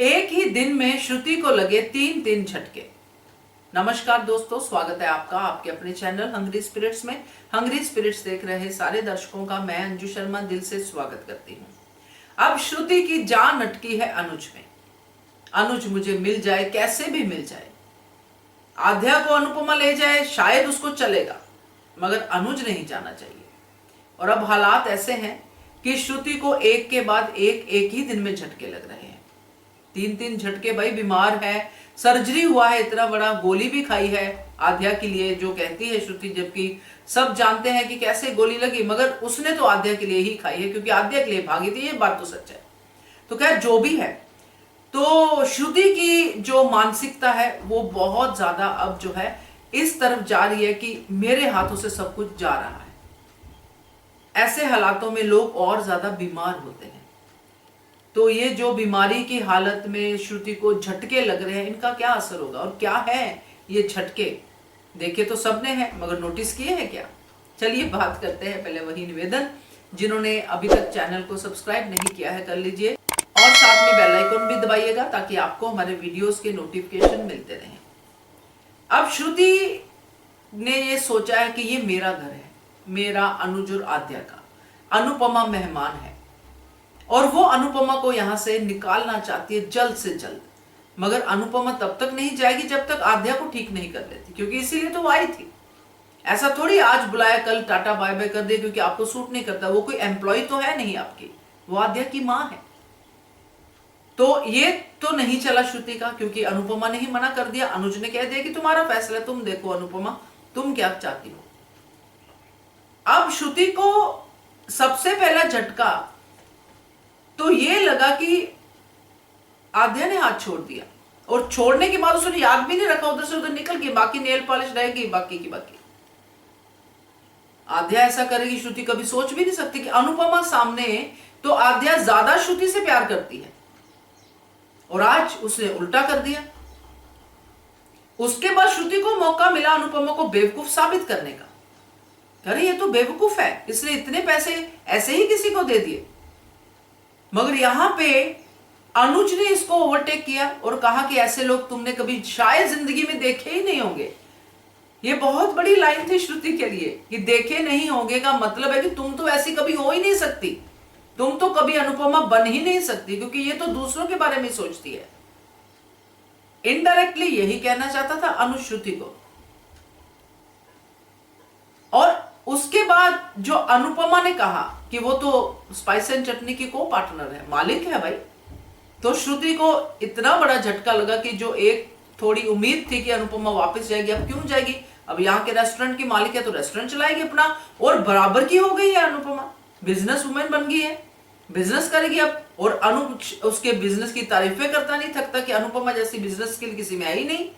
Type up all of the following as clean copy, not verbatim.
एक ही दिन में श्रुति को लगे 3 झटके। नमस्कार दोस्तों, स्वागत है आपका आपके अपने चैनल हंग्री स्पिरिट्स में। हंग्री स्पिरिट्स देख रहे सारे दर्शकों का मैं अंजू शर्मा दिल से स्वागत करती हूँ। अब श्रुति की जान अटकी है अनुज में। अनुज मुझे मिल जाए, कैसे भी मिल जाए, आध्या को अनुपमा ले जाए शायद उसको चलेगा, मगर अनुज नहीं जाना चाहिए। और अब हालात ऐसे हैं कि श्रुति को एक के बाद एक ही दिन में झटके लग रहे हैं। 3 झटके। भाई बीमार है, सर्जरी हुआ है इतना बड़ा, गोली भी खाई है आध्या के लिए, जो कहती है श्रुति, जबकि सब जानते हैं कि कैसे गोली लगी, मगर उसने तो आध्या के लिए ही खाई है क्योंकि आध्या के लिए भागी थी, ये बात तो सच है। तो खैर जो भी है, तो श्रुति की जो मानसिकता है वो बहुत ज्यादा अब जो है इस तरफ जा रही है कि मेरे हाथों से सब कुछ जा रहा है। ऐसे हालातों में लोग और ज्यादा बीमार होते हैं। तो ये जो बीमारी की हालत में श्रुति को झटके लग रहे हैं, इनका क्या असर होगा और क्या है ये झटके? देखे तो सबने हैं, मगर नोटिस किए हैं क्या? चलिए बात करते हैं। पहले वही निवेदन, जिन्होंने अभी तक चैनल को सब्सक्राइब नहीं किया है कर लीजिए और साथ में बेल आइकन भी दबाइएगा ताकि आपको हमारे वीडियोस के नोटिफिकेशन मिलते रहें। अब श्रुति ने ये सोचा है कि ये मेरा घर है, मेरा अनुज और आद्या का। अनुपमा मेहमान है और वो अनुपमा को यहां से निकालना चाहती है जल्द से जल्द, मगर अनुपमा तब तक नहीं जाएगी जब तक आद्या को ठीक नहीं कर लेती, क्योंकि इसीलिए तो वो आई थी। ऐसा थोड़ी आज बुलाया कल टाटा बाय बाय कर दे क्योंकि आपको सूट नहीं करता। वो कोई एम्प्लॉय तो है नहीं आपकी, वो आद्या की मां है। तो ये तो नहीं चला श्रुति का, क्योंकि अनुपमा ने ही मना कर दिया। अनुज ने कह दिया कि तुम्हारा फैसला, तुम देखो अनुपमा तुम क्या चाहती हो। अब श्रुति को सबसे पहला झटका तो ये लगा कि आद्या ने हाथ छोड़ दिया, और छोड़ने के बाद उसने याद भी नहीं रखा, उधर से उधर निकल गई, बाकी नेल पॉलिश रहेगी बाकी की बाकी। आद्या ऐसा करेगी श्रुति कभी सोच भी नहीं सकती कि अनुपमा सामने तो आद्या ज्यादा श्रुति से प्यार करती है, और आज उसने उल्टा कर दिया। उसके बाद श्रुति को मौका मिला अनुपमा को बेवकूफ साबित करने का। अरे ये तो बेवकूफ है, इसने इतने पैसे ऐसे ही किसी को दे दिए। मगर यहां पे अनुज ने इसको ओवरटेक किया और कहा कि ऐसे लोग तुमने कभी शायद जिंदगी में देखे ही नहीं होंगे। ये बहुत बड़ी लाइन थी श्रुति के लिए कि देखे नहीं होंगे का मतलब है कि तुम तो ऐसी कभी हो ही नहीं सकती, तुम तो कभी अनुपमा बन ही नहीं सकती, क्योंकि ये तो दूसरों के बारे में सोचती है। इनडायरेक्टली यही कहना चाहता था अनुज श्रुति को। और उसके बाद जो अनुपमा ने कहा कि वो तो स्पाइस एंड चटनी की को पार्टनर है, मालिक है भाई, तो श्रुति को इतना बड़ा झटका लगा कि जो एक थोड़ी उम्मीद थी कि अनुपमा वापस जाएगी, अब क्यों जाएगी? अब यहाँ के रेस्टोरेंट की मालिक है तो रेस्टोरेंट चलाएगी अपना, और बराबर की हो गई है अनुपमा, बिजनेस वुमेन बन गई है, बिजनेस करेगी अब। और अनुज उसके बिजनेस की तारीफें करता नहीं थकता कि अनुपमा जैसी बिजनेस स्किल किसी में आई नहीं।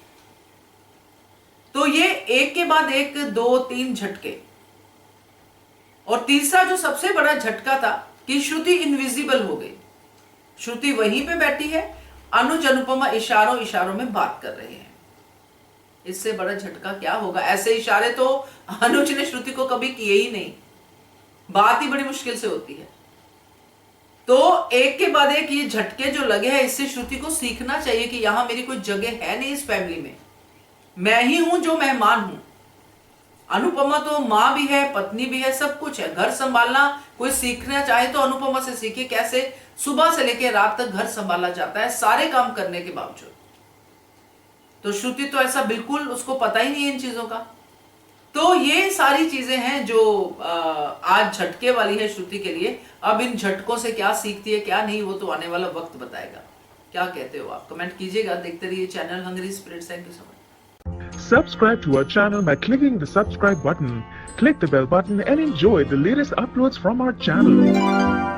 तो ये एक के बाद एक 2-3 झटके। और तीसरा जो सबसे बड़ा झटका था कि श्रुति इनविजिबल हो गई। श्रुति वहीं पे बैठी है, अनुज अनुपमा इशारों इशारों में बात कर रहे हैं। इससे बड़ा झटका क्या होगा? ऐसे इशारे तो अनुज ने श्रुति को कभी किए ही नहीं, बात ही बड़ी मुश्किल से होती है। तो एक के बाद एक ये झटके जो लगे हैं, इससे श्रुति को सीखना चाहिए कि यहां मेरी कोई जगह है नहीं इस फैमिली में, मैं ही हूं जो मेहमान हूं। अनुपमा तो मां भी है, पत्नी भी है, सब कुछ है। घर संभालना कोई सीखना चाहे तो अनुपमा से सीखे, कैसे सुबह से लेकर रात तक घर संभाला जाता है सारे काम करने के बावजूद। तो श्रुति तो ऐसा बिल्कुल उसको पता ही नहीं है इन चीजों का। तो ये सारी चीजें हैं जो आज झटके वाली है श्रुति के लिए। अब इन झटकों से क्या सीखती है क्या नहीं, वो तो आने वाला वक्त बताएगा। क्या कहते हो आप? कमेंट कीजिएगा। देखते रहिए channel Hungry Spirits. Thank you so much. Subscribe to our channel by clicking the subscribe button. Click the bell button and enjoy the latest uploads from our channel.